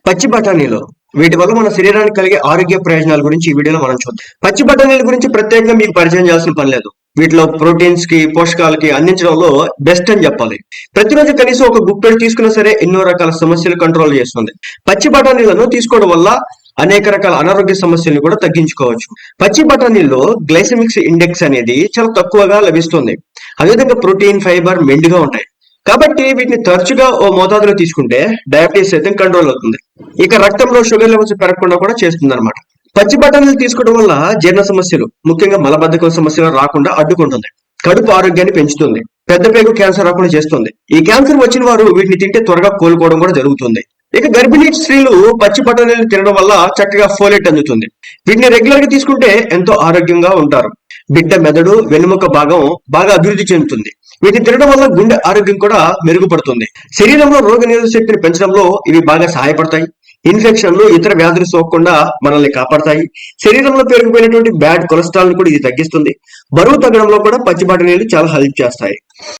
పచ్చి బఠానీలు వీటి వల్ల మన శరీరానికి కలిగే ఆరోగ్య ప్రయోజనాల గురించి ఈ వీడియోలో మనం చూద్దాం. పచ్చి బఠానీల గురించి ప్రత్యేకంగా మీకు పరిచయం చేయాల్సిన పని లేదు. వీటిలో ప్రోటీన్స్ కి పోషకాలకి అందించడంలో బెస్ట్ అని చెప్పాలి. ప్రతిరోజు కనీసం ఒక గుప్పెడు తీసుకున్నా సరే ఎన్నో రకాల సమస్యలు కంట్రోల్ చేస్తుంది. పచ్చి బఠానీలను తీసుకోవడం వల్ల అనేక రకాల అనారోగ్య సమస్యలను కూడా తగ్గించుకోవచ్చు. పచ్చి బఠానీల్లో గ్లైసెమిక్స్ ఇండెక్స్ అనేది చాలా తక్కువగా లభిస్తుంది. అదేవిధంగా ప్రోటీన్, ఫైబర్ మెండుగా ఉంటాయి. కాబట్టి వీటిని తరచుగా ఓ మోతాదులో తీసుకుంటే డయాబెటీస్ అయితే కంట్రోల్ అవుతుంది. ఇక రక్తంలో షుగర్ లెవెల్స్ పెరగకుండా కూడా చేస్తుంది అనమాట. పచ్చి బఠానీలు తీసుకోవడం వల్ల జీర్ణ సమస్యలు, ముఖ్యంగా మలబద్ధకం సమస్యలు రాకుండా అడ్డుకుంటుంది. కడుపు ఆరోగ్యాన్ని పెంచుతుంది. పెద్ద పేగు క్యాన్సర్ రాకుండా చేస్తుంది. ఈ క్యాన్సర్ వచ్చిన వారు వీటిని తింటే త్వరగా కోలుకోవడం కూడా జరుగుతుంది. ఇక గర్భిణీ స్త్రీలు పచ్చి బఠానీలు తినడం వల్ల చక్కగా ఫోలేట్ అందుతుంది. వీటిని రెగ్యులర్ గా తీసుకుంటే ఎంతో ఆరోగ్యంగా ఉంటారు. బిడ్డ మెదడు, వెన్నుముక భాగం బాగా అభివృద్ధి చెందుతుంది. వీటిని తినడం వల్ల గుండె ఆరోగ్యం కూడా మెరుగుపడుతుంది. శరీరంలో రోగ నిరోధక శక్తిని పెంచడంలో ఇవి బాగా సహాయపడతాయి. ఇన్ఫెక్షన్లు, ఇతర వ్యాధులు సోకకుండా మనల్ని కాపాడతాయి. శరీరంలో పెరిగిపోయినటువంటి బ్యాడ్ కొలెస్ట్రాల్ ని కూడా ఇది తగ్గిస్తుంది. బరువు తగ్గడంలో కూడా పచ్చి బఠానీలు చాలా హెల్ప్ చేస్తాయి.